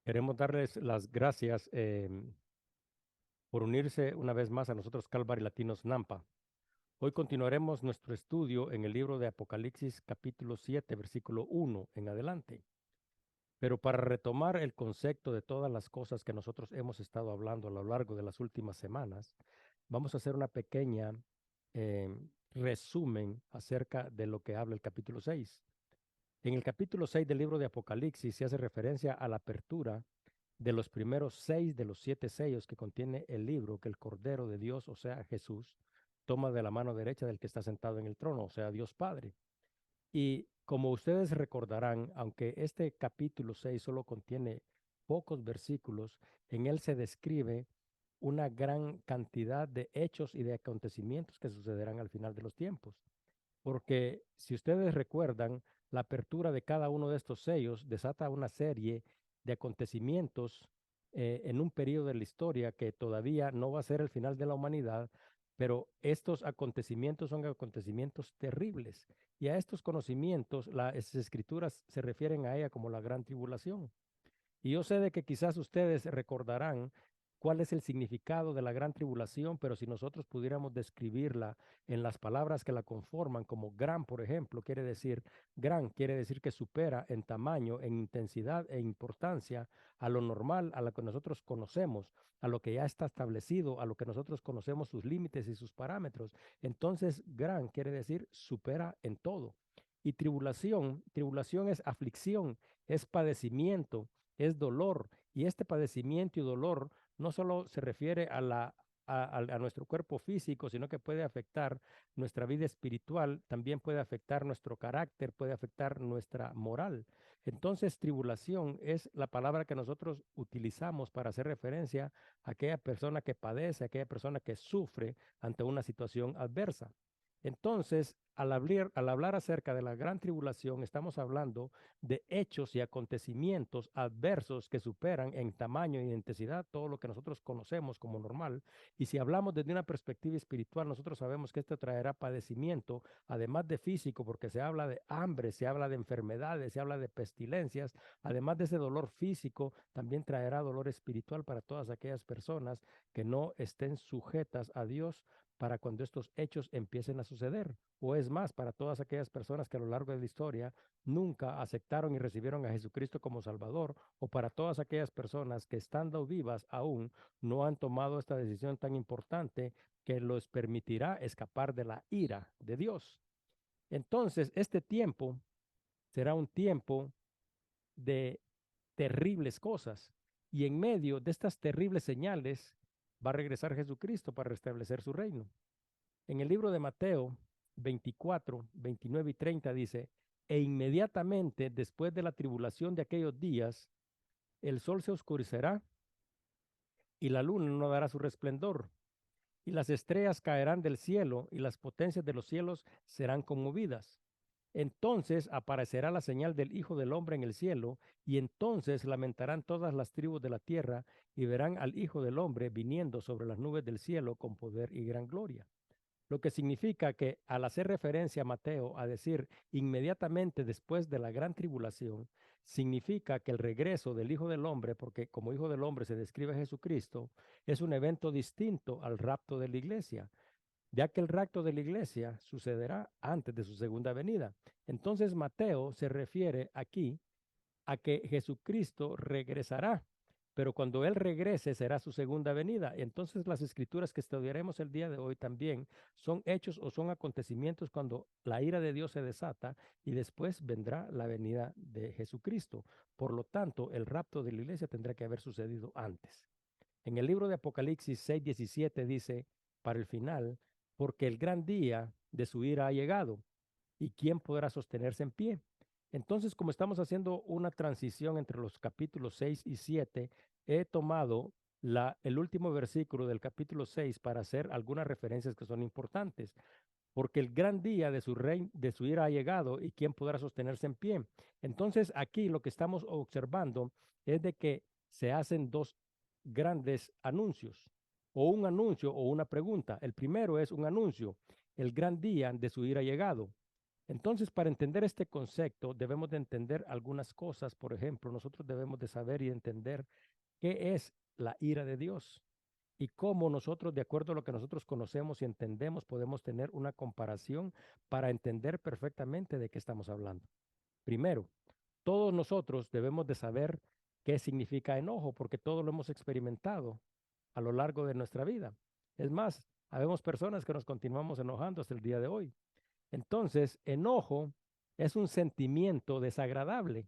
Queremos darles las gracias por unirse una vez más a nosotros Calvary Latinos Nampa. Hoy continuaremos nuestro estudio en el libro de Apocalipsis capítulo 7, versículo 1 en adelante. Pero para retomar el concepto de todas las cosas que nosotros hemos estado hablando a lo largo de las últimas semanas, vamos a hacer una pequeña resumen acerca de lo que habla el capítulo 6. En el capítulo 6 del libro de Apocalipsis se hace referencia a la apertura de los primeros 6 de los 7 sellos que contiene el libro que el Cordero de Dios, o sea, Jesús, toma de la mano derecha del que está sentado en el trono, o sea, Dios Padre. Y como ustedes recordarán, aunque este capítulo 6 solo contiene pocos versículos, en él se describe una gran cantidad de hechos y de acontecimientos que sucederán al final de los tiempos. Porque si ustedes recuerdan, la apertura de cada uno de estos sellos desata una serie de acontecimientos en un periodo de la historia que todavía no va a ser el final de la humanidad, pero estos acontecimientos son acontecimientos terribles. Y a estos conocimientos, las escrituras se refieren a ella como la gran tribulación. Y yo sé de que quizás ustedes recordarán cuál es el significado de la gran tribulación, pero si nosotros pudiéramos describirla en las palabras que la conforman, como gran, por ejemplo, quiere decir que supera en tamaño, en intensidad e importancia a lo normal, a lo que nosotros conocemos, a lo que ya está establecido, a lo que nosotros conocemos sus límites y sus parámetros. Entonces, gran quiere decir supera en todo. Y tribulación es aflicción, es padecimiento, es dolor. Y este padecimiento y dolor no solo se refiere a nuestro cuerpo físico, sino que puede afectar nuestra vida espiritual, también puede afectar nuestro carácter, puede afectar nuestra moral. Entonces, tribulación es la palabra que nosotros utilizamos para hacer referencia a aquella persona que padece, a aquella persona que sufre ante una situación adversa. Entonces, al hablar acerca de la gran tribulación, estamos hablando de hechos y acontecimientos adversos que superan en tamaño y intensidad todo lo que nosotros conocemos como normal. Y si hablamos desde una perspectiva espiritual, nosotros sabemos que esto traerá padecimiento, además de físico, porque se habla de hambre, se habla de enfermedades, se habla de pestilencias. Además de ese dolor físico, también traerá dolor espiritual para todas aquellas personas que no estén sujetas a Dios para cuando estos hechos empiecen a suceder. O es más, para todas aquellas personas que a lo largo de la historia nunca aceptaron y recibieron a Jesucristo como Salvador, o para todas aquellas personas que estando vivas aún no han tomado esta decisión tan importante que los permitirá escapar de la ira de Dios. Entonces, este tiempo será un tiempo de terribles cosas, y en medio de estas terribles señales va a regresar Jesucristo para restablecer su reino. En el libro de Mateo 24, 29 y 30 dice, e inmediatamente después de la tribulación de aquellos días, el sol se oscurecerá y la luna no dará su resplendor, y las estrellas caerán del cielo y las potencias de los cielos serán conmovidas. Entonces aparecerá la señal del Hijo del Hombre en el cielo, y entonces lamentarán todas las tribus de la tierra y verán al Hijo del Hombre viniendo sobre las nubes del cielo con poder y gran gloria. Lo que significa que al hacer referencia a Mateo a decir inmediatamente después de la gran tribulación, significa que el regreso del Hijo del Hombre, porque como Hijo del Hombre se describe a Jesucristo, es un evento distinto al rapto de la iglesia, ya que el rapto de la iglesia sucederá antes de su segunda venida. Entonces Mateo se refiere aquí a que Jesucristo regresará, pero cuando Él regrese será su segunda venida. Entonces las escrituras que estudiaremos el día de hoy también son hechos o son acontecimientos cuando la ira de Dios se desata y después vendrá la venida de Jesucristo. Por lo tanto, el rapto de la iglesia tendrá que haber sucedido antes. En el libro de Apocalipsis 6:17 dice, para el final, porque el gran día de su ira ha llegado, ¿y quién podrá sostenerse en pie? Entonces, como estamos haciendo una transición entre los capítulos 6 y 7, he tomado el último versículo del capítulo 6 para hacer algunas referencias que son importantes, porque el gran día de su ira ha llegado y quién podrá sostenerse en pie. Entonces, aquí lo que estamos observando es de que se hacen dos grandes anuncios, o un anuncio o una pregunta. El primero es un anuncio, el gran día de su ira ha llegado. Entonces, para entender este concepto, debemos de entender algunas cosas. Por ejemplo, nosotros debemos de saber y entender qué es la ira de Dios y cómo nosotros, de acuerdo a lo que nosotros conocemos y entendemos, podemos tener una comparación para entender perfectamente de qué estamos hablando. Primero, todos nosotros debemos de saber qué significa enojo, porque todos lo hemos experimentado a lo largo de nuestra vida. Es más, habemos personas que nos continuamos enojando hasta el día de hoy. Entonces, enojo es un sentimiento desagradable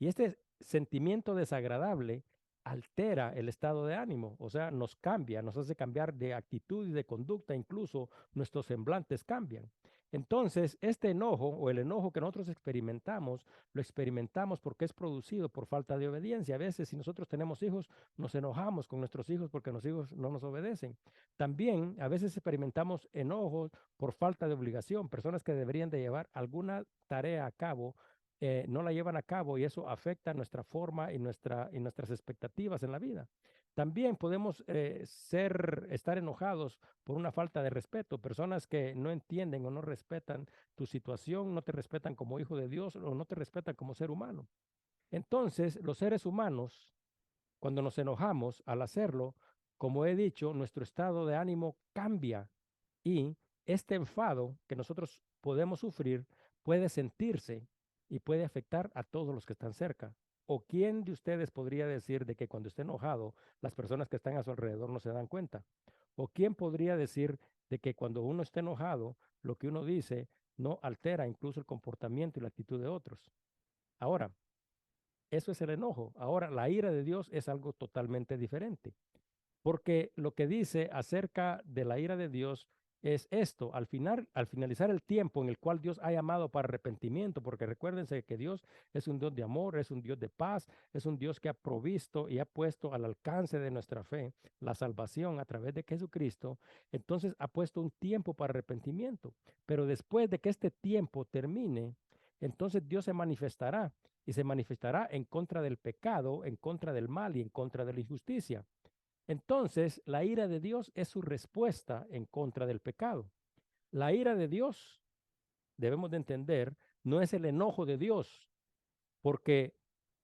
y este sentimiento desagradable altera el estado de ánimo, o sea, nos cambia, nos hace cambiar de actitud y de conducta, incluso nuestros semblantes cambian. Entonces, este enojo o el enojo que nosotros experimentamos, lo experimentamos porque es producido por falta de obediencia. A veces, si nosotros tenemos hijos, nos enojamos con nuestros hijos porque los hijos no nos obedecen. También, a veces experimentamos enojos por falta de obligación, personas que deberían de llevar alguna tarea a cabo no la llevan a cabo y eso afecta nuestra forma y nuestras expectativas en la vida. También podemos estar enojados por una falta de respeto, personas que no entienden o no respetan tu situación, no te respetan como hijo de Dios o no te respetan como ser humano. Entonces, los seres humanos, cuando nos enojamos al hacerlo, como he dicho, nuestro estado de ánimo cambia y este enfado que nosotros podemos sufrir puede sentirse y puede afectar a todos los que están cerca. ¿O quién de ustedes podría decir de que cuando esté enojado, las personas que están a su alrededor no se dan cuenta? ¿O quién podría decir de que cuando uno está enojado, lo que uno dice no altera incluso el comportamiento y la actitud de otros? Ahora, eso es el enojo. Ahora, la ira de Dios es algo totalmente diferente. Porque lo que dice acerca de la ira de Dios es esto, al finalizar el tiempo en el cual Dios ha llamado para arrepentimiento, porque recuérdense que Dios es un Dios de amor, es un Dios de paz, es un Dios que ha provisto y ha puesto al alcance de nuestra fe la salvación a través de Jesucristo, entonces ha puesto un tiempo para arrepentimiento. Pero después de que este tiempo termine, entonces Dios se manifestará y se manifestará en contra del pecado, en contra del mal y en contra de la injusticia. Entonces, la ira de Dios es su respuesta en contra del pecado. La ira de Dios, debemos de entender, no es el enojo de Dios, porque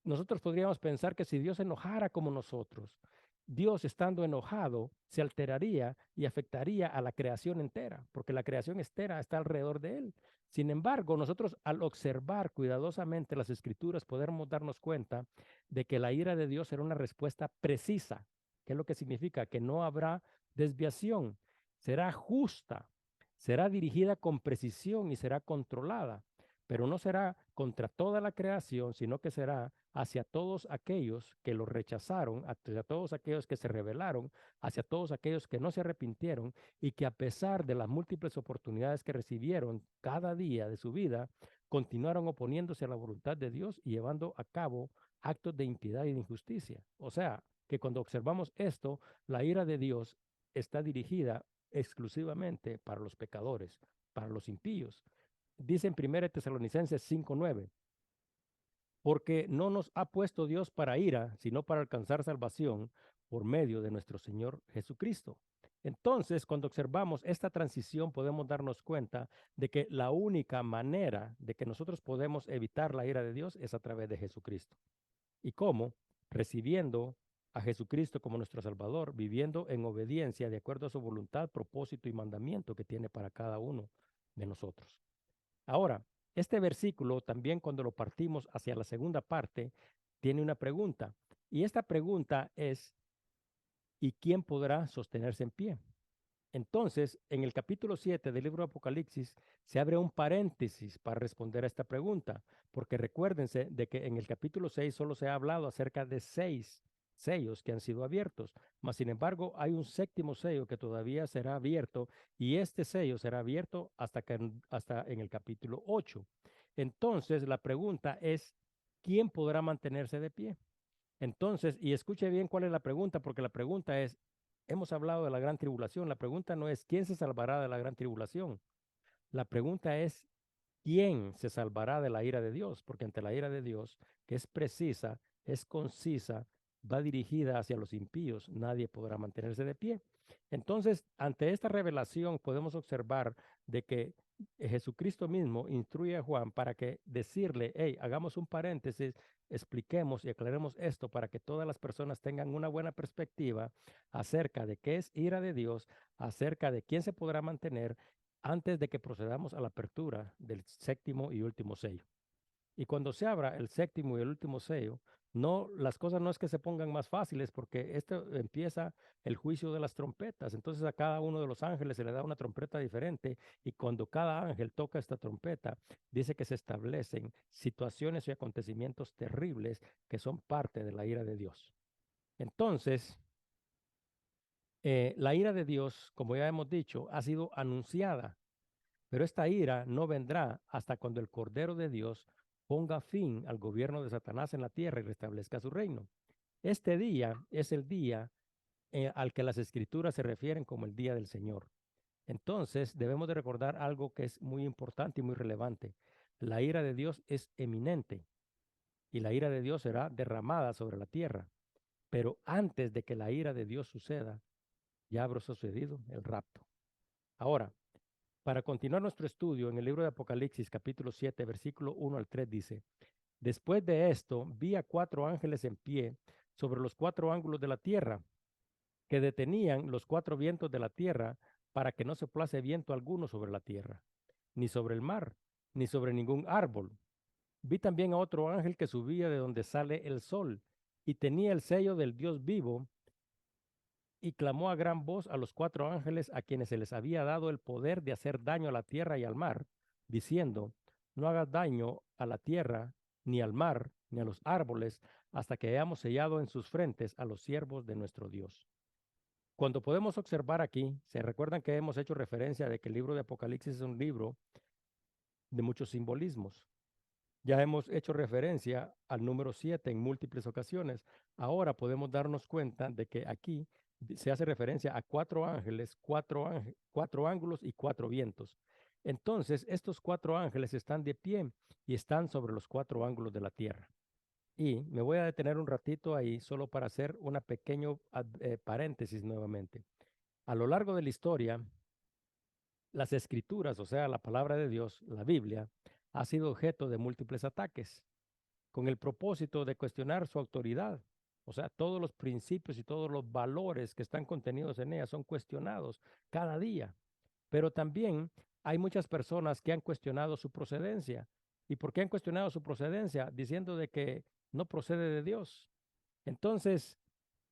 nosotros podríamos pensar que si Dios se enojara como nosotros, Dios estando enojado se alteraría y afectaría a la creación entera, porque la creación entera está alrededor de él. Sin embargo, nosotros al observar cuidadosamente las escrituras podemos darnos cuenta de que la ira de Dios será una respuesta precisa. ¿Qué es lo que significa? Que no habrá desviación, será justa, será dirigida con precisión y será controlada, pero no será contra toda la creación, sino que será hacia todos aquellos que lo rechazaron, hacia todos aquellos que se rebelaron, hacia todos aquellos que no se arrepintieron y que a pesar de las múltiples oportunidades que recibieron cada día de su vida, continuaron oponiéndose a la voluntad de Dios y llevando a cabo actos de impiedad y de injusticia. O sea, que cuando observamos esto, la ira de Dios está dirigida exclusivamente para los pecadores, para los impíos. Dice en 1 Tesalonicenses 5:9, porque no nos ha puesto Dios para ira, sino para alcanzar salvación por medio de nuestro Señor Jesucristo. Entonces, cuando observamos esta transición, podemos darnos cuenta de que la única manera de que nosotros podemos evitar la ira de Dios es a través de Jesucristo. ¿Y cómo? Recibiendo a Jesucristo como nuestro Salvador, viviendo en obediencia de acuerdo a su voluntad, propósito y mandamiento que tiene para cada uno de nosotros. Ahora, este versículo también cuando lo partimos hacia la segunda parte, tiene una pregunta. Y esta pregunta es, ¿y quién podrá sostenerse en pie? Entonces, en el capítulo 7 del libro de Apocalipsis se abre un paréntesis para responder a esta pregunta, porque recuérdense de que en el capítulo 6 solo se ha hablado acerca de 6 sellos que han sido abiertos, mas sin embargo hay un séptimo sello que todavía será abierto y este sello será abierto hasta en el capítulo 8. Entonces, la pregunta es, ¿quién podrá mantenerse de pie? Entonces, y escuche bien cuál es la pregunta, porque la pregunta es, hemos hablado de la gran tribulación, la pregunta no es quién se salvará de la gran tribulación, la pregunta es quién se salvará de la ira de Dios, porque ante la ira de Dios, que es precisa, es concisa va dirigida hacia los impíos, nadie podrá mantenerse de pie. Entonces, ante esta revelación podemos observar de que Jesucristo mismo instruye a Juan para que decirle, hey, hagamos un paréntesis, expliquemos y aclaremos esto para que todas las personas tengan una buena perspectiva acerca de qué es ira de Dios, acerca de quién se podrá mantener antes de que procedamos a la apertura del séptimo y último sello. Y cuando se abra el séptimo y el último sello, no, las cosas no es que se pongan más fáciles porque esto empieza el juicio de las trompetas. Entonces a cada uno de los ángeles se le da una trompeta diferente y cuando cada ángel toca esta trompeta, dice que se establecen situaciones y acontecimientos terribles que son parte de la ira de Dios. Entonces, la ira de Dios, como ya hemos dicho, ha sido anunciada, pero esta ira no vendrá hasta cuando el Cordero de Dios ponga fin al gobierno de Satanás en la tierra y restablezca su reino. Este día es el día al que las escrituras se refieren como el día del Señor. Entonces, debemos de recordar algo que es muy importante y muy relevante. La ira de Dios es eminente y la ira de Dios será derramada sobre la tierra. Pero antes de que la ira de Dios suceda, ya habrá sucedido el rapto. Ahora, para continuar nuestro estudio en el libro de Apocalipsis, capítulo 7, versículo 1 al 3 dice, después de esto vi a 4 ángeles en pie sobre los 4 ángulos de la tierra, que detenían los 4 vientos de la tierra para que no soplase viento alguno sobre la tierra, ni sobre el mar, ni sobre ningún árbol. Vi también a otro ángel que subía de donde sale el sol y tenía el sello del Dios vivo y clamó a gran voz a los 4 ángeles a quienes se les había dado el poder de hacer daño a la tierra y al mar, diciendo, no hagas daño a la tierra, ni al mar, ni a los árboles, hasta que hayamos sellado en sus frentes a los siervos de nuestro Dios. Cuando podemos observar aquí, se recuerdan que hemos hecho referencia de que el libro de Apocalipsis es un libro de muchos simbolismos. Ya hemos hecho referencia al número 7 en múltiples ocasiones. Ahora podemos darnos cuenta de que aquí se hace referencia a 4 ángeles, 4 ángulos y 4 vientos. Entonces, estos 4 ángeles están de pie y están sobre los 4 ángulos de la tierra. Y me voy a detener un ratito ahí solo para hacer una pequeño paréntesis nuevamente. A lo largo de la historia, las escrituras, o sea, la palabra de Dios, la Biblia, ha sido objeto de múltiples ataques con el propósito de cuestionar su autoridad. O sea, todos los principios y todos los valores que están contenidos en ella son cuestionados cada día. Pero también hay muchas personas que han cuestionado su procedencia. ¿Y por qué han cuestionado su procedencia? Diciendo de que no procede de Dios. Entonces,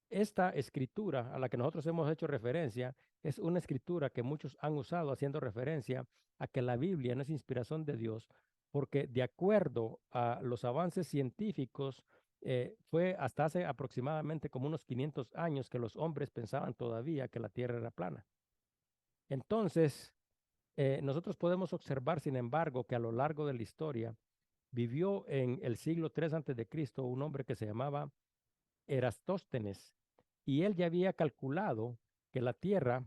esta escritura a la que nosotros hemos hecho referencia es una escritura que muchos han usado haciendo referencia a que la Biblia no es inspiración de Dios, porque de acuerdo a los avances científicos, fue hasta hace aproximadamente como unos 500 años que los hombres pensaban todavía que la Tierra era plana. Entonces, nosotros podemos observar, sin embargo, que a lo largo de la historia vivió en el siglo 3 antes de Cristo un hombre que se llamaba Erastóstenes, y él ya había calculado que la Tierra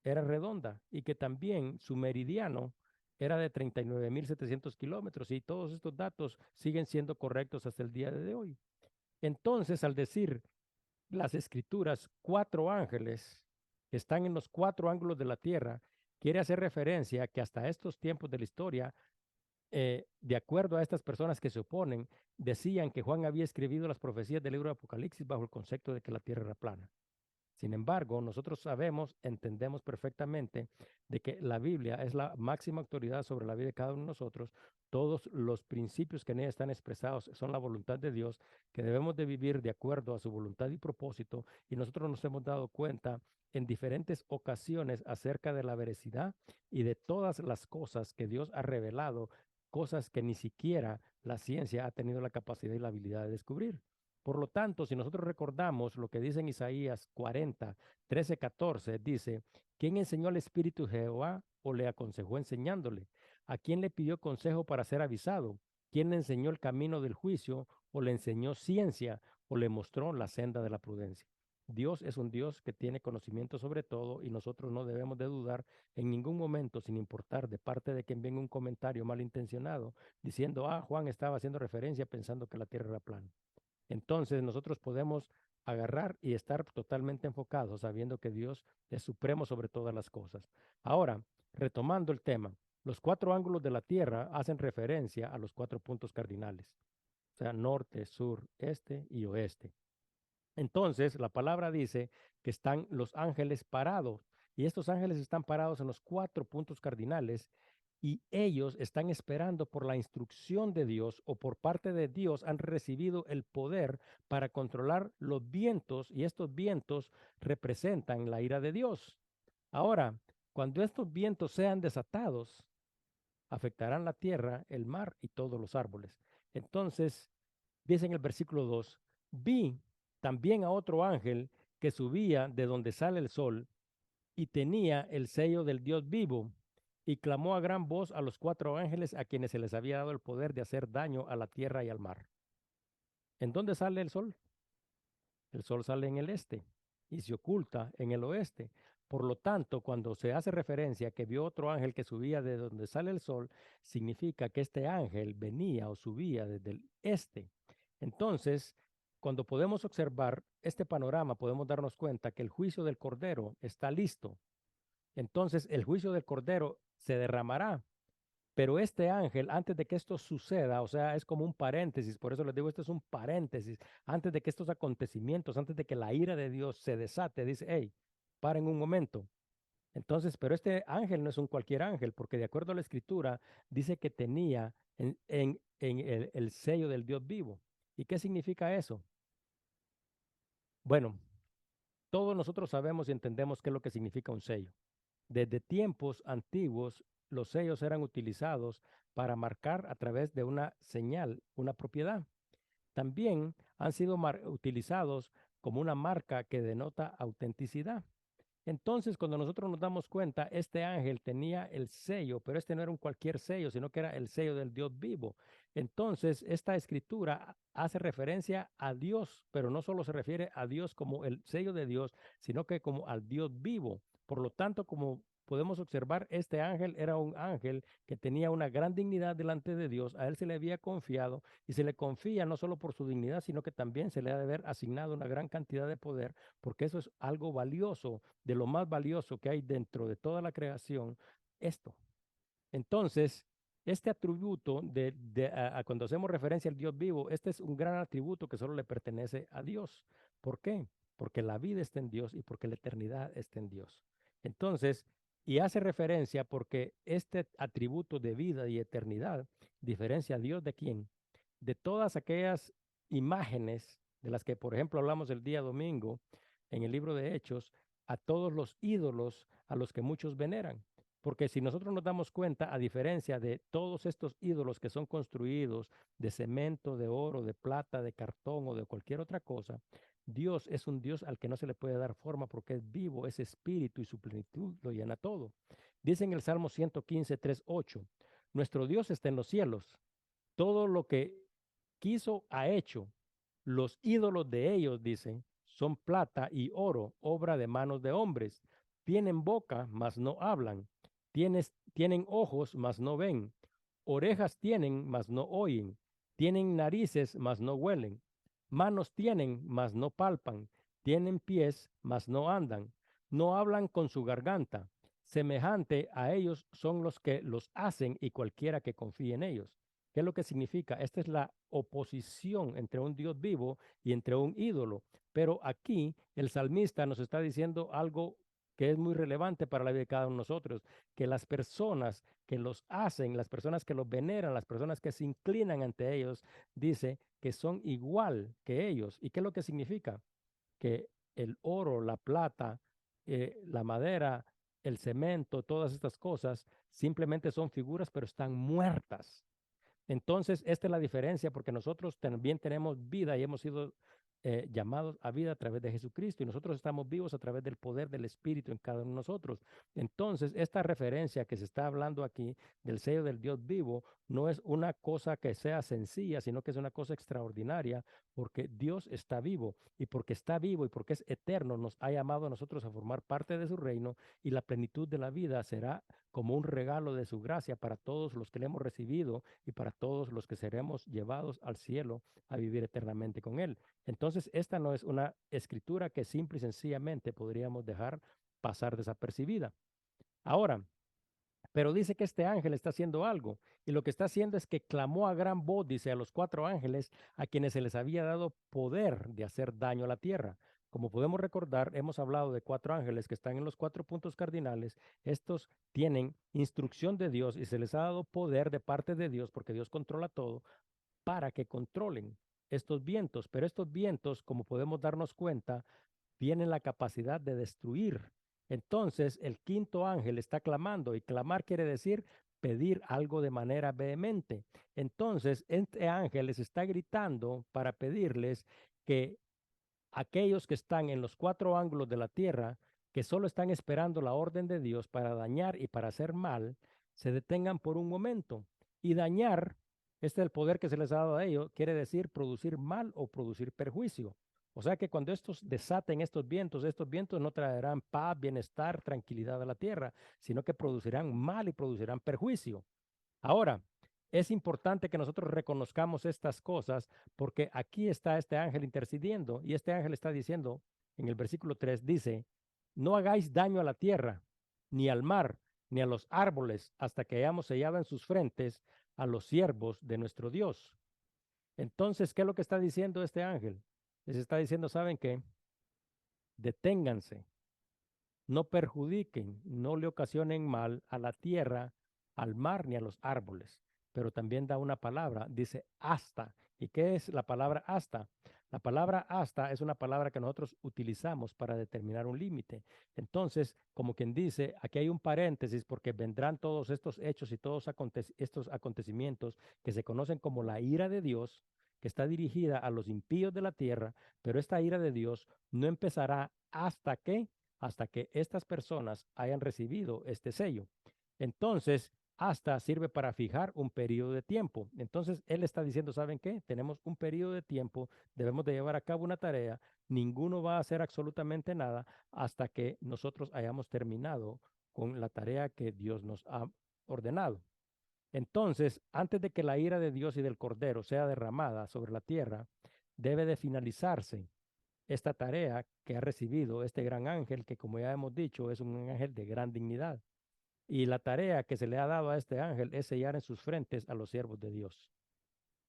era redonda y que también su meridiano era de 39.700 kilómetros, y todos estos datos siguen siendo correctos hasta el día de hoy. Entonces, al decir las escrituras 4 ángeles que están en los 4 ángulos de la Tierra, quiere hacer referencia a que hasta estos tiempos de la historia, de acuerdo a estas personas que se oponen, decían que Juan había escrito las profecías del libro de Apocalipsis bajo el concepto de que la tierra era plana. Sin embargo, nosotros sabemos, entendemos perfectamente de que la Biblia es la máxima autoridad sobre la vida de cada uno de nosotros. Todos los principios que en ella están expresados son la voluntad de Dios, que debemos de vivir de acuerdo a su voluntad y propósito. Y nosotros nos hemos dado cuenta en diferentes ocasiones acerca de la veracidad y de todas las cosas que Dios ha revelado, cosas que ni siquiera la ciencia ha tenido la capacidad y la habilidad de descubrir. Por lo tanto, si nosotros recordamos lo que dice en Isaías 40, 13, 14, dice, ¿quién enseñó al Espíritu de Jehová o le aconsejó enseñándole? ¿A quién le pidió consejo para ser avisado? ¿Quién le enseñó el camino del juicio o le enseñó ciencia o le mostró la senda de la prudencia? Dios es un Dios que tiene conocimiento sobre todo y nosotros no debemos de dudar en ningún momento, sin importar de parte de quien venga un comentario malintencionado diciendo, Juan estaba haciendo referencia pensando que la tierra era plana. Entonces nosotros podemos agarrar y estar totalmente enfocados, sabiendo que Dios es supremo sobre todas las cosas. Ahora, retomando el tema, los cuatro ángulos de la Tierra hacen referencia a los cuatro puntos cardinales, o sea, norte, sur, este y oeste. Entonces, la palabra dice que están los ángeles parados y estos ángeles están parados en los cuatro puntos cardinales y ellos están esperando por la instrucción de Dios o por parte de Dios han recibido el poder para controlar los vientos y estos vientos representan la ira de Dios. Ahora, cuando estos vientos sean desatados, afectarán la tierra, el mar y todos los árboles. Entonces, dice en el versículo 2, vi también a otro ángel que subía de donde sale el sol y tenía el sello del Dios vivo y clamó a gran voz a los cuatro ángeles a quienes se les había dado el poder de hacer daño a la tierra y al mar. ¿En dónde sale el sol? El sol sale en el este y se oculta en el oeste. Por lo tanto, cuando se hace referencia a que vio otro ángel que subía de donde sale el sol, significa que este ángel venía o subía desde el este. Entonces, cuando podemos observar este panorama, podemos darnos cuenta que el juicio del Cordero está listo. Entonces, el juicio del Cordero se derramará. Pero este ángel, antes de que esto suceda, o sea, es como un paréntesis, por eso les digo, esto es un paréntesis, antes de que estos acontecimientos, antes de que la ira de Dios se desate, dice, hey, paren un momento. Entonces, pero este ángel no es un cualquier ángel, porque de acuerdo a la escritura, dice que tenía en el sello del Dios vivo. ¿Y qué significa eso? Bueno, todos nosotros sabemos y entendemos qué es lo que significa un sello. Desde tiempos antiguos, los sellos eran utilizados para marcar a través de una señal, una propiedad. También han sido utilizados como una marca que denota autenticidad. Entonces, cuando nosotros nos damos cuenta, este ángel tenía el sello, pero este no era un cualquier sello, sino que era el sello del Dios vivo. Entonces, esta escritura hace referencia a Dios, pero no solo se refiere a Dios como el sello de Dios, sino que como al Dios vivo. Por lo tanto, como podemos observar, este ángel era un ángel que tenía una gran dignidad delante de Dios. A él se le había confiado y se le confía no solo por su dignidad, sino que también se le ha de haber asignado una gran cantidad de poder, porque eso es algo valioso, de lo más valioso que hay dentro de toda la creación, esto. Entonces, este atributo cuando hacemos referencia al Dios vivo, este es un gran atributo que solo le pertenece a Dios. ¿Por qué? Porque la vida está en Dios y porque la eternidad está en Dios. Entonces, y hace referencia porque este atributo de vida y eternidad diferencia a Dios de quién? De todas aquellas imágenes de las que, por ejemplo, hablamos el día domingo en el libro de Hechos, a todos los ídolos a los que muchos veneran. Porque si nosotros nos damos cuenta, a diferencia de todos estos ídolos que son construidos de cemento, de oro, de plata, de cartón o de cualquier otra cosa, Dios es un Dios al que no se le puede dar forma porque es vivo, es espíritu y su plenitud lo llena todo. Dice en el Salmo 115, 3, 8, nuestro Dios está en los cielos. Todo lo que quiso ha hecho. Los ídolos de ellos, dicen, son plata y oro, obra de manos de hombres. Tienen boca, mas no hablan. Tienen ojos, mas no ven. Orejas tienen, mas no oyen. Tienen narices, mas no huelen. Manos tienen, mas no palpan. Tienen pies, mas no andan. No hablan con su garganta. Semejante a ellos son los que los hacen y cualquiera que confíe en ellos. ¿Qué es lo que significa? Esta es la oposición entre un Dios vivo y entre un ídolo. Pero aquí el salmista nos está diciendo algo que es muy relevante para la vida de cada uno de nosotros, que las personas que los hacen, las personas que los veneran, las personas que se inclinan ante ellos, dice que son igual que ellos. ¿Y qué es lo que significa? Que el oro, la plata, la madera, el cemento, todas estas cosas simplemente son figuras, pero están muertas. Entonces, esta es la diferencia porque nosotros también tenemos vida y hemos sido llamados a vida a través de Jesucristo y nosotros estamos vivos a través del poder del Espíritu en cada uno de nosotros. Entonces, esta referencia que se está hablando aquí del sello del Dios vivo no es una cosa que sea sencilla, sino que es una cosa extraordinaria porque Dios está vivo y porque está vivo y porque es eterno, nos ha llamado a nosotros a formar parte de su reino y la plenitud de la vida será como un regalo de su gracia para todos los que le hemos recibido y para todos los que seremos llevados al cielo a vivir eternamente con Él. Entonces, esta no es una escritura que simple y sencillamente podríamos dejar pasar desapercibida. Ahora, pero dice que este ángel está haciendo algo, y lo que está haciendo es que clamó a gran voz, dice, a los 4 ángeles a quienes se les había dado poder de hacer daño a la tierra. Como podemos recordar, hemos hablado de 4 ángeles que están en los 4 puntos cardinales. Estos tienen instrucción de Dios y se les ha dado poder de parte de Dios, porque Dios controla todo, para que controlen estos vientos. Pero estos vientos, como podemos darnos cuenta, tienen la capacidad de destruir. Entonces, el 5.º ángel está clamando, y clamar quiere decir pedir algo de manera vehemente. Entonces, este ángel les está gritando para pedirles que aquellos que están en los 4 ángulos de la tierra, que solo están esperando la orden de Dios para dañar y para hacer mal, se detengan por un momento. Y dañar, este es el poder que se les ha dado a ellos, quiere decir producir mal o producir perjuicio. O sea que cuando estos desaten estos vientos no traerán paz, bienestar, tranquilidad a la tierra, sino que producirán mal y producirán perjuicio. Ahora, es importante que nosotros reconozcamos estas cosas, porque aquí está este ángel intercediendo, y este ángel está diciendo, en el versículo 3 dice, no hagáis daño a la tierra, ni al mar, ni a los árboles, hasta que hayamos sellado en sus frentes a los siervos de nuestro Dios. Entonces, ¿qué es lo que está diciendo este ángel? Les está diciendo, ¿saben qué? Deténganse, no perjudiquen, no le ocasionen mal a la tierra, al mar ni a los árboles. Pero también da una palabra, dice hasta. ¿Y qué es la palabra hasta? La palabra hasta es una palabra que nosotros utilizamos para determinar un límite. Entonces, como quien dice, aquí hay un paréntesis porque vendrán todos estos hechos y todos estos acontecimientos que se conocen como la ira de Dios, que está dirigida a los impíos de la tierra, pero esta ira de Dios no empezará hasta que estas personas hayan recibido este sello. Entonces, hasta sirve para fijar un periodo de tiempo. Entonces, él está diciendo, ¿saben qué? Tenemos un periodo de tiempo, debemos de llevar a cabo una tarea, ninguno va a hacer absolutamente nada hasta que nosotros hayamos terminado con la tarea que Dios nos ha ordenado. Entonces, antes de que la ira de Dios y del Cordero sea derramada sobre la tierra, debe de finalizarse esta tarea que ha recibido este gran ángel, que como ya hemos dicho, es un ángel de gran dignidad. Y la tarea que se le ha dado a este ángel es sellar en sus frentes a los siervos de Dios.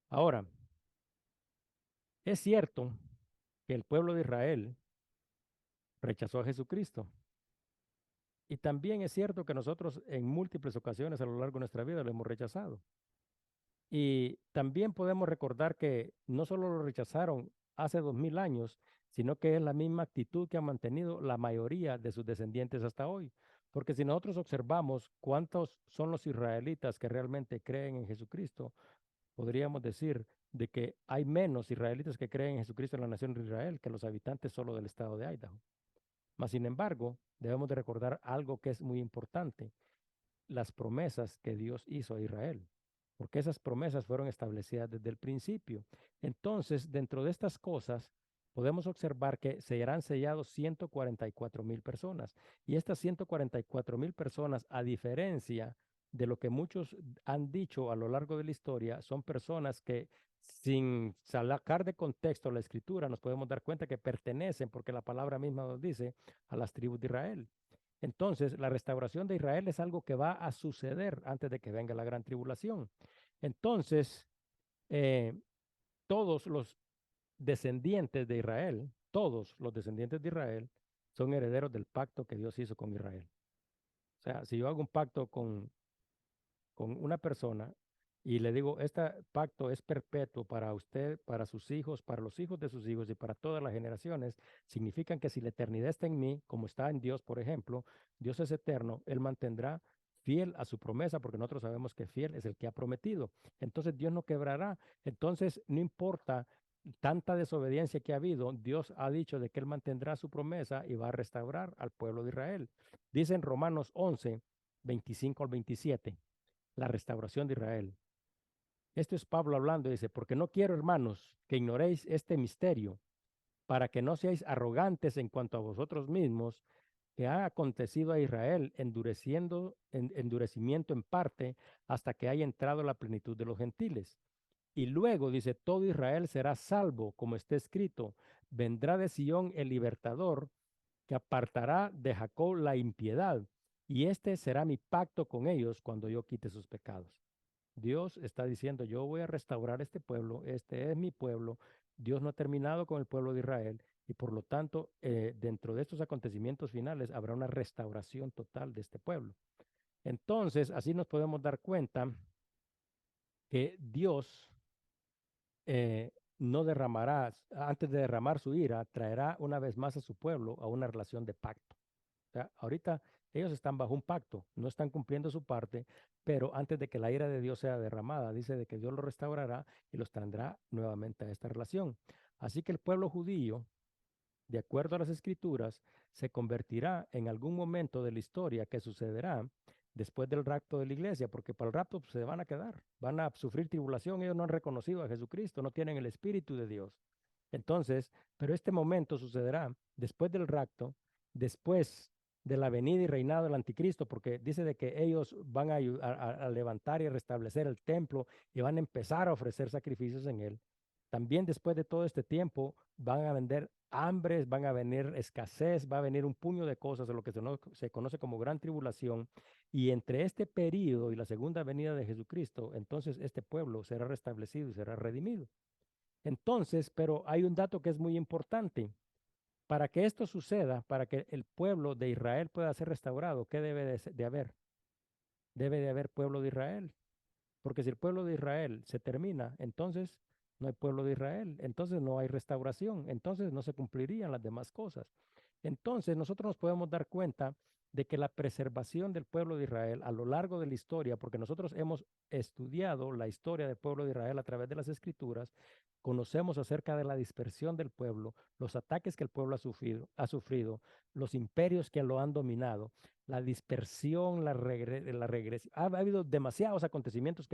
Ahora, es cierto que el pueblo de Israel rechazó a Jesucristo. Y también es cierto que nosotros en múltiples ocasiones a lo largo de nuestra vida lo hemos rechazado. Y también podemos recordar que no solo lo rechazaron hace 2000 años, sino que es la misma actitud que han mantenido la mayoría de sus descendientes hasta hoy. Porque si nosotros observamos cuántos son los israelitas que realmente creen en Jesucristo, podríamos decir de que hay menos israelitas que creen en Jesucristo en la nación de Israel que los habitantes solo del estado de Idaho. Mas, sin embargo, debemos de recordar algo que es muy importante: las promesas que Dios hizo a Israel, porque esas promesas fueron establecidas desde el principio. Entonces, dentro de estas cosas, podemos observar que serán sellados 144,000 personas. Y estas 144,000 personas, a diferencia de lo que muchos han dicho a lo largo de la historia, son personas que, sin sacar de contexto la escritura, nos podemos dar cuenta que pertenecen, porque la palabra misma nos dice, a las tribus de Israel. Entonces, la restauración de Israel es algo que va a suceder antes de que venga la gran tribulación. Entonces, eh, todos los descendientes de Israel, todos los descendientes de Israel, son herederos del pacto que Dios hizo con Israel. O sea, si yo hago un pacto con una persona y le digo, este pacto es perpetuo para usted, para sus hijos, para los hijos de sus hijos y para todas las generaciones, significan que si la eternidad está en mí, como está en Dios, por ejemplo, Dios es eterno, Él mantendrá fiel a su promesa, porque nosotros sabemos que fiel es el que ha prometido. Entonces Dios no quebrará. Entonces, no importa tanta desobediencia que ha habido, Dios ha dicho de que Él mantendrá su promesa y va a restaurar al pueblo de Israel. Dice en Romanos 11, 25 al 27, la restauración de Israel. Esto es Pablo hablando, dice, porque no quiero, hermanos, que ignoréis este misterio, para que no seáis arrogantes en cuanto a vosotros mismos, que ha acontecido a Israel, endurecimiento en parte, hasta que haya entrado la plenitud de los gentiles. Y luego dice, todo Israel será salvo, como está escrito, vendrá de Sión el libertador, que apartará de Jacob la impiedad, y este será mi pacto con ellos cuando yo quite sus pecados. Dios está diciendo, yo voy a restaurar este pueblo, este es mi pueblo. Dios no ha terminado con el pueblo de Israel y por lo tanto, dentro de estos acontecimientos finales habrá una restauración total de este pueblo. Entonces, así nos podemos dar cuenta que Dios no derramará, antes de derramar su ira, traerá una vez más a su pueblo a una relación de pacto. O sea, ahorita ellos están bajo un pacto, no están cumpliendo su parte, pero antes de que la ira de Dios sea derramada, dice de que Dios los restaurará y los traerá nuevamente a esta relación. Así que el pueblo judío, de acuerdo a las escrituras, se convertirá en algún momento de la historia que sucederá después del rapto de la iglesia, porque para el rapto pues, se van a quedar, van a sufrir tribulación, ellos no han reconocido a Jesucristo, no tienen el Espíritu de Dios. Entonces, pero este momento sucederá después del rapto, después de la venida y reinado del anticristo, porque dice de que ellos van a levantar y restablecer el templo y van a empezar a ofrecer sacrificios en él. También después de todo este tiempo van a vender hambres, van a venir escasez, va a venir un puño de cosas, de lo que se conoce como gran tribulación. Y entre este periodo y la segunda venida de Jesucristo, entonces este pueblo será restablecido y será redimido. Entonces, pero hay un dato que es muy importante. Para que esto suceda, para que el pueblo de Israel pueda ser restaurado, ¿qué debe de haber? Debe de haber pueblo de Israel. Porque si el pueblo de Israel se termina, entonces no hay pueblo de Israel, entonces no hay restauración, entonces no se cumplirían las demás cosas. Entonces nosotros nos podemos dar cuenta de que la preservación del pueblo de Israel a lo largo de la historia, porque nosotros hemos estudiado la historia del pueblo de Israel a través de las escrituras, conocemos acerca de la dispersión del pueblo, los ataques que el pueblo ha sufrido, los imperios que lo han dominado, la dispersión, la regresión. Ha habido demasiados acontecimientos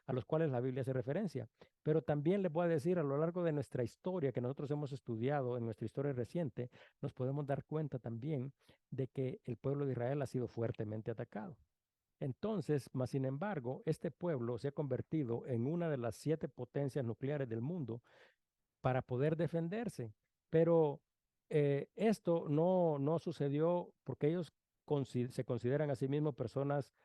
a los cuales la Biblia hace referencia. Pero también les voy a decir, a lo largo de nuestra historia que nosotros hemos estudiado, en nuestra historia reciente, nos podemos dar cuenta también de que el pueblo de Israel ha sido fuertemente atacado. Entonces, más sin embargo, este pueblo se ha convertido en una de las 7 potencias nucleares del mundo para poder defenderse. Pero esto no sucedió porque ellos se consideran a sí mismos personas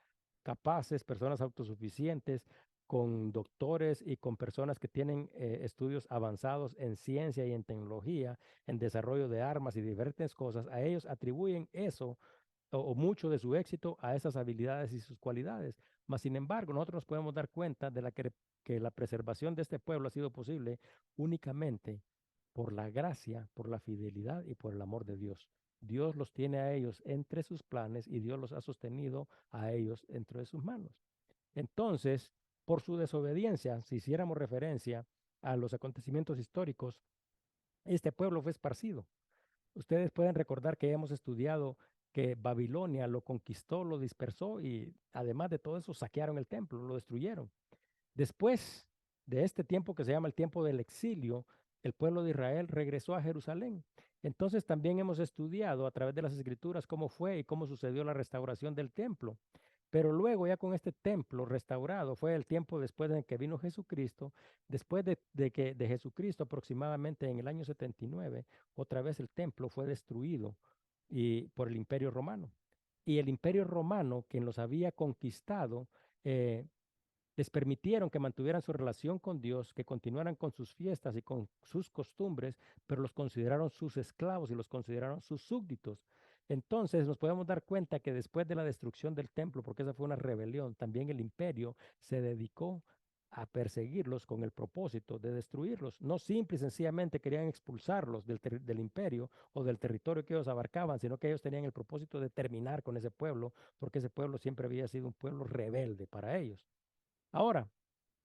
capaces, personas autosuficientes, con doctores y con personas que tienen estudios avanzados en ciencia y en tecnología, en desarrollo de armas y diferentes cosas. A ellos atribuyen eso o mucho de su éxito a esas habilidades y sus cualidades. Mas, sin embargo, nosotros nos podemos dar cuenta de que la preservación de este pueblo ha sido posible únicamente por la gracia, por la fidelidad y por el amor de Dios. Dios los tiene a ellos entre sus planes y Dios los ha sostenido a ellos dentro de sus manos. Entonces, por su desobediencia, si hiciéramos referencia a los acontecimientos históricos, este pueblo fue esparcido. Ustedes pueden recordar que hemos estudiado que Babilonia lo conquistó, lo dispersó y además de todo eso saquearon el templo, lo destruyeron. Después de este tiempo que se llama el tiempo del exilio, el pueblo de Israel regresó a Jerusalén. Entonces también hemos estudiado a través de las escrituras cómo fue y cómo sucedió la restauración del templo. Pero luego ya con este templo restaurado fue el tiempo después de que vino Jesucristo, después de Jesucristo aproximadamente en el año 79, otra vez el templo fue destruido por el Imperio Romano. Y el Imperio Romano, quien los había conquistado, eh, les permitieron que mantuvieran su relación con Dios, que continuaran con sus fiestas y con sus costumbres, pero los consideraron sus esclavos y los consideraron sus súbditos. Entonces nos podemos dar cuenta que después de la destrucción del templo, porque esa fue una rebelión, también el imperio se dedicó a perseguirlos con el propósito de destruirlos. No simple y sencillamente querían expulsarlos del imperio o del territorio que ellos abarcaban, sino que ellos tenían el propósito de terminar con ese pueblo, porque ese pueblo siempre había sido un pueblo rebelde para ellos. Ahora,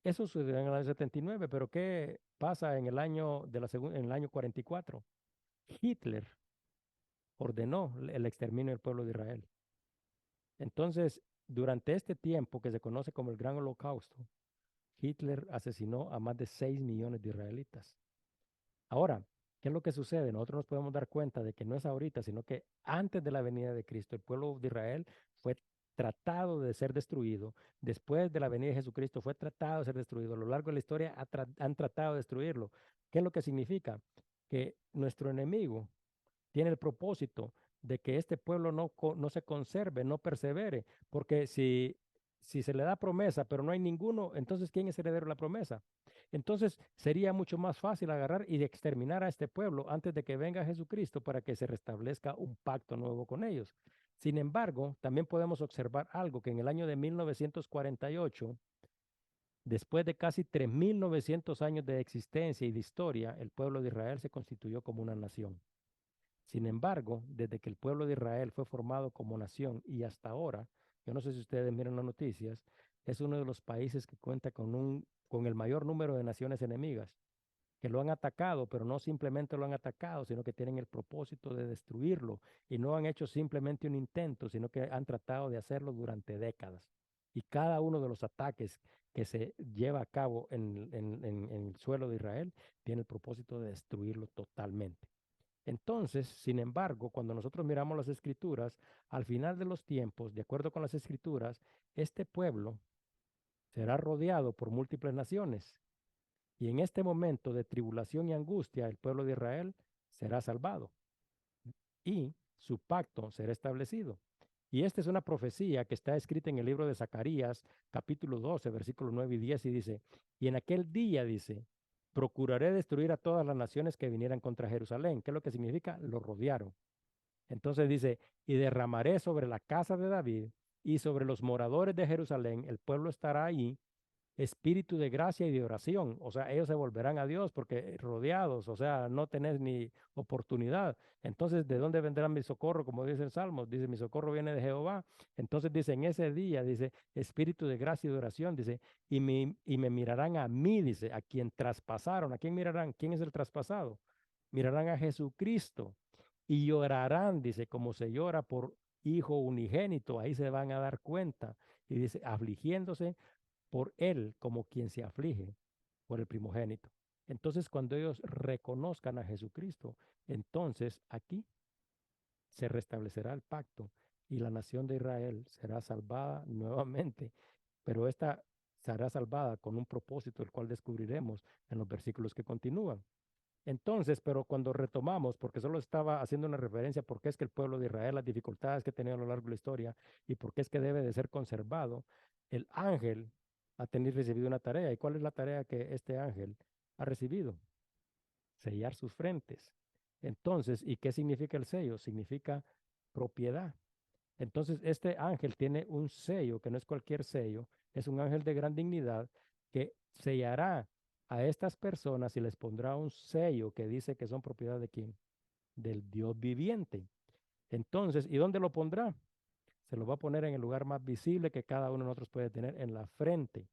eso sucedió en el año 79, pero ¿qué pasa en el año en el año 44? Hitler ordenó el exterminio del pueblo de Israel. Entonces, durante este tiempo que se conoce como el Gran Holocausto, Hitler asesinó a más de 6 millones de israelitas. Ahora, ¿Qué es lo que sucede? Nosotros nos podemos dar cuenta de que no es ahorita, sino que antes de la venida de Cristo, el pueblo de Israel fue tratado de ser destruido. Después de la venida de Jesucristo fue tratado de ser destruido. A lo largo de la historia han tratado de destruirlo. ¿Qué es lo que significa? Que nuestro enemigo tiene el propósito de que este pueblo no se conserve, no persevere, porque si se le da promesa, pero no hay ninguno, entonces ¿quién es heredero de la promesa? Entonces sería mucho más fácil agarrar y de exterminar a este pueblo antes de que venga Jesucristo para que se restablezca un pacto nuevo con ellos. Sin embargo, también podemos observar algo que en el año de 1948, después de casi 3.900 años de existencia y de historia, el pueblo de Israel se constituyó como una nación. Sin embargo, desde que el pueblo de Israel fue formado como nación y hasta ahora, yo no sé si ustedes miran las noticias, es uno de los países que cuenta con el mayor número de naciones enemigas, que lo han atacado, pero no simplemente lo han atacado, sino que tienen el propósito de destruirlo y no han hecho simplemente un intento, sino que han tratado de hacerlo durante décadas. Y cada uno de los ataques que se lleva a cabo en el suelo de Israel tiene el propósito de destruirlo totalmente. Entonces, sin embargo, cuando nosotros miramos las escrituras, al final de los tiempos, de acuerdo con las escrituras, este pueblo será rodeado por múltiples naciones. Y en este momento de tribulación y angustia, el pueblo de Israel será salvado y su pacto será establecido. Y esta es una profecía que está escrita en el libro de Zacarías, capítulo 12, versículos 9 y 10, y dice, y en aquel día, dice, procuraré destruir a todas las naciones que vinieran contra Jerusalén. ¿Qué es lo que significa? Lo rodearon. Entonces dice, y derramaré sobre la casa de David y sobre los moradores de Jerusalén, el pueblo estará ahí, espíritu de gracia y de oración. O sea, ellos se volverán a Dios porque rodeados, o sea, no tenés ni oportunidad. Entonces, ¿de dónde vendrá mi socorro? Como dice el Salmo, dice, mi socorro viene de Jehová. Entonces dice, en ese día, dice, espíritu de gracia y de oración, dice, y me mirarán a mí, dice, a quien traspasaron. ¿A quién mirarán? ¿Quién es el traspasado? Mirarán a Jesucristo y llorarán, dice, como se llora por hijo unigénito. Ahí se van a dar cuenta. Y dice, afligiéndose por él como quien se aflige por el primogénito. Entonces, cuando ellos reconozcan a Jesucristo, entonces aquí se restablecerá el pacto y la nación de Israel será salvada nuevamente, pero esta será salvada con un propósito, el cual descubriremos en los versículos que continúan. Entonces, pero cuando retomamos, porque solo estaba haciendo una referencia por qué es que el pueblo de Israel, las dificultades que ha tenido a lo largo de la historia y por qué es que debe de ser conservado, el ángel ha tenido recibido una tarea. ¿Y cuál es la tarea que este ángel ha recibido? Sellar sus frentes. Entonces, ¿y qué significa el sello? Significa propiedad. Entonces, este ángel tiene un sello que no es cualquier sello, es un ángel de gran dignidad que sellará a estas personas y les pondrá un sello que dice que son propiedad de quién? Del Dios viviente. Entonces, ¿y dónde lo pondrá? Se lo va a poner en el lugar más visible que cada uno de nosotros puede tener, en la frente.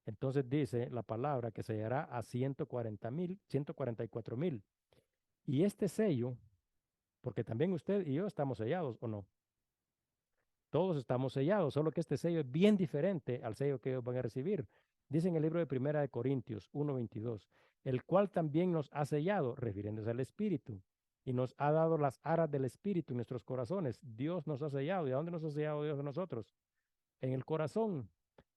Entonces dice la palabra que sellará a 140,000, 144,000. Y este sello, porque también usted y yo estamos sellados, ¿o no? Todos estamos sellados, solo que este sello es bien diferente al sello que ellos van a recibir. Dice en el libro de Primera de Corintios 1:22, el cual también nos ha sellado, refiriéndose al Espíritu, y nos ha dado las aras del Espíritu en nuestros corazones. Dios nos ha sellado. ¿Y a dónde nos ha sellado Dios a nosotros? En el corazón.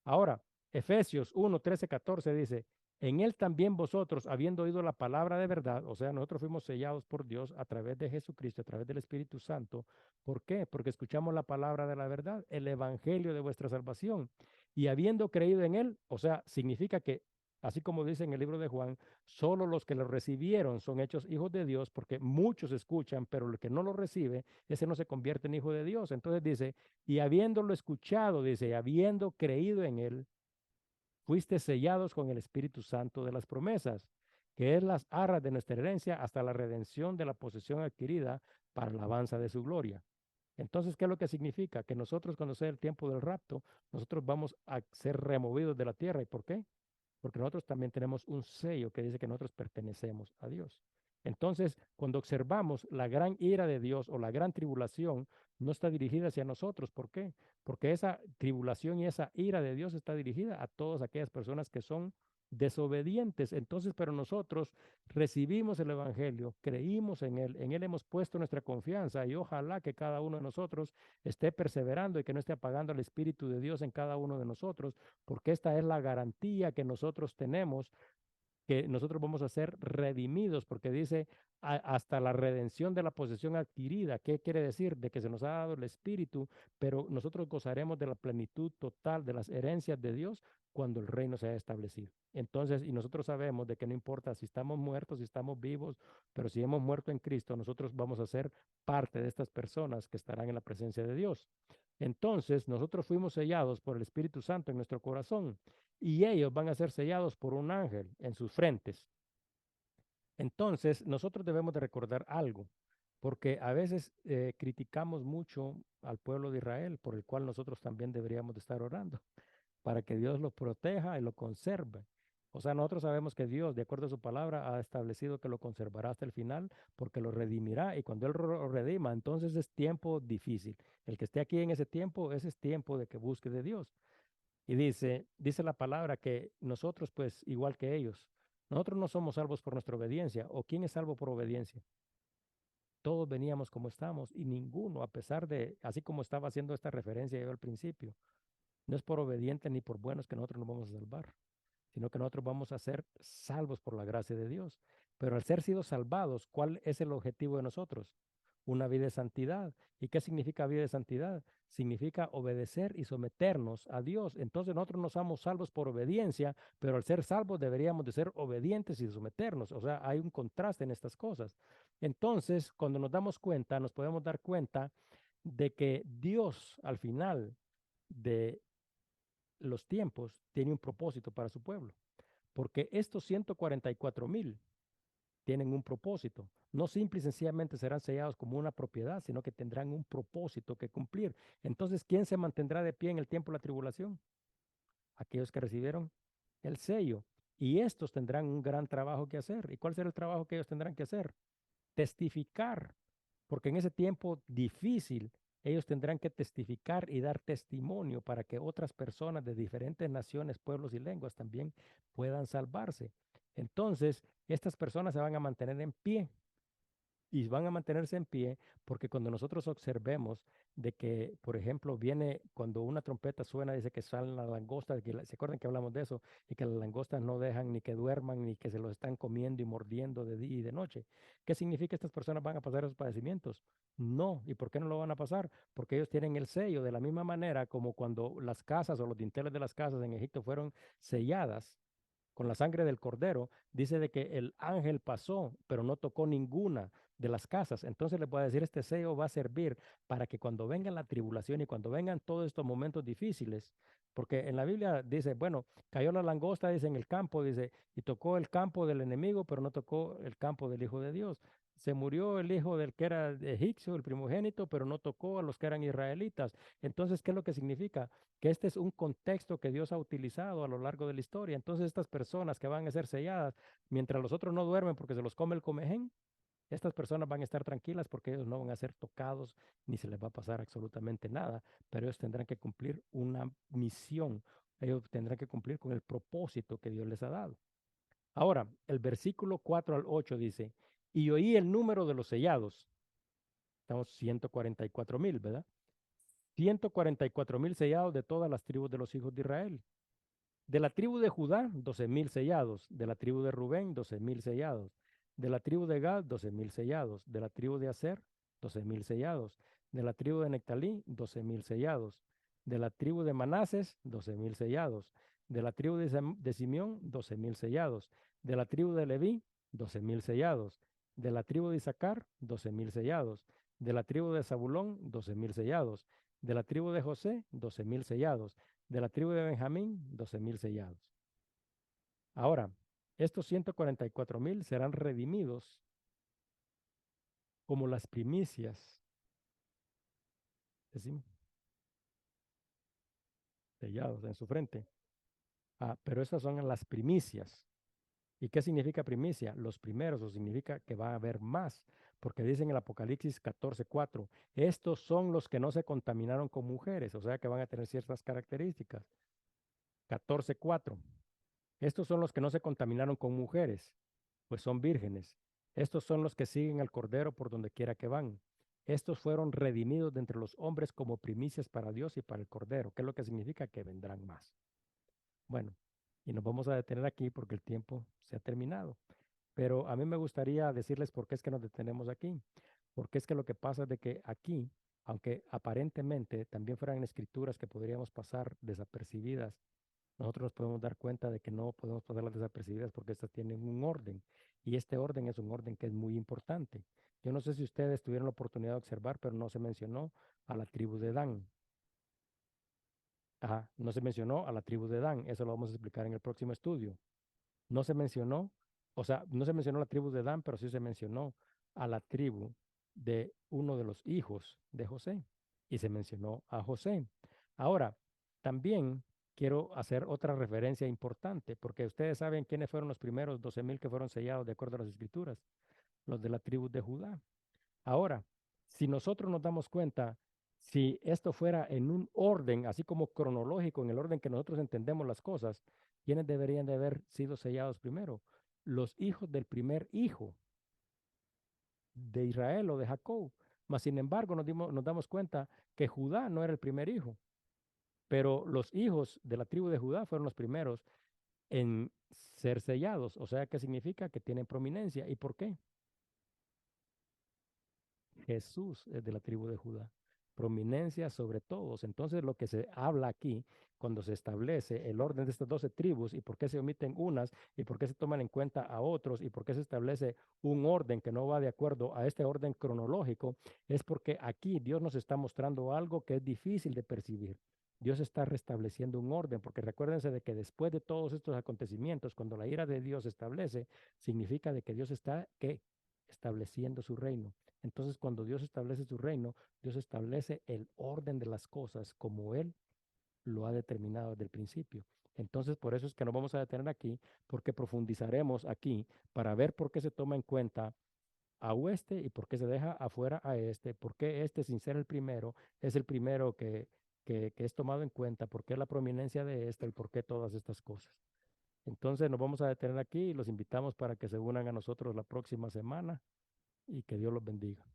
Ahora, Efesios 1:13-14 dice, en él también vosotros, habiendo oído la palabra de verdad, o sea, nosotros fuimos sellados por Dios a través de Jesucristo, a través del Espíritu Santo. ¿Por qué? Porque escuchamos la palabra de la verdad, el evangelio de vuestra salvación. Y habiendo creído en él, o sea, significa que, así como dice en el libro de Juan, solo los que lo recibieron son hechos hijos de Dios, porque muchos escuchan, pero el que no lo recibe, ese no se convierte en hijo de Dios. Entonces dice, y habiéndolo escuchado, dice, y habiendo creído en él, fuiste sellados con el Espíritu Santo de las promesas, que es las arras de nuestra herencia hasta la redención de la posesión adquirida para la alabanza de su gloria. Entonces, ¿qué es lo que significa? Que nosotros, cuando sea el tiempo del rapto, nosotros vamos a ser removidos de la tierra. ¿Y por qué? Porque nosotros también tenemos un sello que dice que nosotros pertenecemos a Dios. Entonces, cuando observamos la gran ira de Dios o la gran tribulación, no está dirigida hacia nosotros. ¿Por qué? Porque esa tribulación y esa ira de Dios está dirigida a todas aquellas personas que son desobedientes. Entonces, pero nosotros recibimos el Evangelio, creímos en él hemos puesto nuestra confianza y ojalá que cada uno de nosotros esté perseverando y que no esté apagando el Espíritu de Dios en cada uno de nosotros, porque esta es la garantía que nosotros tenemos que nosotros vamos a ser redimidos, porque dice hasta la redención de la posesión adquirida. ¿Qué quiere decir? De que se nos ha dado el Espíritu, pero nosotros gozaremos de la plenitud total de las herencias de Dios cuando el reino se haya establecido. Entonces, y nosotros sabemos de que no importa si estamos muertos, si estamos vivos, pero si hemos muerto en Cristo, nosotros vamos a ser parte de estas personas que estarán en la presencia de Dios. Entonces, nosotros fuimos sellados por el Espíritu Santo en nuestro corazón y ellos van a ser sellados por un ángel en sus frentes. Entonces, nosotros debemos de recordar algo, porque a veces criticamos mucho al pueblo de Israel, por el cual nosotros también deberíamos de estar orando, para que Dios lo proteja y lo conserve. O sea, nosotros sabemos que Dios, de acuerdo a su palabra, ha establecido que lo conservará hasta el final, porque lo redimirá, y cuando Él lo redima, entonces es tiempo difícil. El que esté aquí en ese tiempo, ese es tiempo de que busque de Dios. Y dice la palabra que nosotros, pues, igual que ellos, nosotros no somos salvos por nuestra obediencia. ¿O quién es salvo por obediencia? Todos veníamos como estamos y ninguno, a pesar de, así como estaba haciendo esta referencia yo al principio, no es por obediente ni por buenos que nosotros nos vamos a salvar, sino que nosotros vamos a ser salvos por la gracia de Dios. Pero al ser sido salvados, ¿cuál es el objetivo de nosotros? Una vida de santidad. ¿Y qué significa vida de santidad? Significa obedecer y someternos a Dios. Entonces nosotros no somos salvos por obediencia, pero al ser salvos deberíamos de ser obedientes y someternos. O sea, hay un contraste en estas cosas. Entonces, cuando nos damos cuenta, nos podemos dar cuenta de que Dios al final de los tiempos tiene un propósito para su pueblo, porque estos 144,000 tienen un propósito. No simple y sencillamente serán sellados como una propiedad, sino que tendrán un propósito que cumplir. Entonces, ¿quién se mantendrá de pie en el tiempo de la tribulación? Aquellos que recibieron el sello. Y estos tendrán un gran trabajo que hacer. ¿Y cuál será el trabajo que ellos tendrán que hacer? Testificar, porque en ese tiempo difícil ellos tendrán que testificar y dar testimonio para que otras personas de diferentes naciones, pueblos y lenguas también puedan salvarse. Entonces, estas personas se van a mantener en pie y van a mantenerse en pie porque cuando nosotros observemos de que, por ejemplo, viene cuando una trompeta suena, dice que salen las langostas, ¿se acuerdan que hablamos de eso? Y que las langostas no dejan ni que duerman ni que se los están comiendo y mordiendo de día y de noche. ¿Qué significa que estas personas van a pasar esos padecimientos? No. ¿Y por qué no lo van a pasar? Porque ellos tienen el sello de la misma manera como cuando las casas o los dinteles de las casas en Egipto fueron selladas con la sangre del cordero, dice de que el ángel pasó, pero no tocó ninguna de las casas. Entonces les voy a decir, este sello va a servir para que cuando venga la tribulación y cuando vengan todos estos momentos difíciles, porque en la Biblia dice, bueno, cayó la langosta, dice en el campo, dice, y tocó el campo del enemigo, pero no tocó el campo del Hijo de Dios. Se murió el hijo del que era egipcio, el primogénito, pero no tocó a los que eran israelitas. Entonces, ¿qué es lo que significa? Que este es un contexto que Dios ha utilizado a lo largo de la historia. Entonces, estas personas que van a ser selladas, mientras los otros no duermen porque se los come el comején, estas personas van a estar tranquilas porque ellos no van a ser tocados ni se les va a pasar absolutamente nada, pero ellos tendrán que cumplir una misión. Ellos tendrán que cumplir con el propósito que Dios les ha dado. Ahora, el versículo 4 al 8 dice, y oí el número de los sellados. Estamos 144,000, ¿verdad? 144,000 sellados de todas las tribus de los hijos de Israel. De la tribu de Judá, 12,000 sellados. De la tribu de Rubén, 12,000 sellados. De la tribu de Gad, 12,000 sellados. De la tribu de Aser, 12,000 sellados. De la tribu de Nectalí, 12,000 sellados. De la tribu de Manases, 12,000 sellados. De la tribu de Simeón, 12,000 sellados. De la tribu de Leví, 12,000 sellados. De la tribu de Isaacar, 12,000 sellados. De la tribu de Zabulón, 12,000 sellados. De la tribu de José, 12,000 sellados. De la tribu de Benjamín, 12,000 sellados. Ahora, estos 144,000 serán redimidos como las primicias, decimos, sellados en su frente. Pero esas son las primicias. ¿Y qué significa primicia? Los primeros, o significa que va a haber más, porque dice en el Apocalipsis 14:4, estos son los que no se contaminaron con mujeres, o sea que van a tener ciertas características. 14:4. Estos son los que no se contaminaron con mujeres, pues son vírgenes. Estos son los que siguen al Cordero por donde quiera que van. Estos fueron redimidos de entre los hombres como primicias para Dios y para el Cordero. ¿Qué es lo que significa? Que vendrán más. Bueno, y nos vamos a detener aquí porque el tiempo se ha terminado. Pero a mí me gustaría decirles por qué es que nos detenemos aquí. Porque es que lo que pasa es de que aquí, aunque aparentemente también fueran escrituras que podríamos pasar desapercibidas, nosotros nos podemos dar cuenta de que no podemos pasarlas desapercibidas porque estas tienen un orden. Y este orden es un orden que es muy importante. Yo no sé si ustedes tuvieron la oportunidad de observar, pero no se mencionó a la tribu de Dan. Ajá, no se mencionó a la tribu de Dan. Eso lo vamos a explicar en el próximo estudio. No se mencionó, o sea, no se mencionó la tribu de Dan, pero sí se mencionó a la tribu de uno de los hijos de José y se mencionó a José. Ahora, también quiero hacer otra referencia importante, porque ustedes saben quiénes fueron los primeros 12,000 que fueron sellados de acuerdo a las escrituras, los de la tribu de Judá. Ahora, si nosotros nos damos cuenta, si esto fuera en un orden, así como cronológico, en el orden que nosotros entendemos las cosas, ¿quiénes deberían de haber sido sellados primero? Los hijos del primer hijo de Israel o de Jacob. Mas, sin embargo, nos damos cuenta que Judá no era el primer hijo, pero los hijos de la tribu de Judá fueron los primeros en ser sellados. O sea, ¿qué significa? Que tienen prominencia. ¿Y por qué? Jesús es de la tribu de Judá. Prominencia sobre todos. Entonces, lo que se habla aquí, cuando se establece el orden de estas 12 tribus y por qué se omiten unas y por qué se toman en cuenta a otros y por qué se establece un orden que no va de acuerdo a este orden cronológico, es porque aquí Dios nos está mostrando algo que es difícil de percibir. Dios está restableciendo un orden, porque recuérdense de que después de todos estos acontecimientos, cuando la ira de Dios se establece, significa de que Dios está, ¿qué? Estableciendo su reino. Entonces, cuando Dios establece su reino, Dios establece el orden de las cosas como Él lo ha determinado desde el principio. Entonces, por eso es que nos vamos a detener aquí, porque profundizaremos aquí para ver por qué se toma en cuenta a oeste y por qué se deja afuera a este, por qué este, sin ser el primero, es el primero que es tomado en cuenta, por qué la prominencia de este y por qué todas estas cosas. Entonces, nos vamos a detener aquí y los invitamos para que se unan a nosotros la próxima semana y que Dios los bendiga.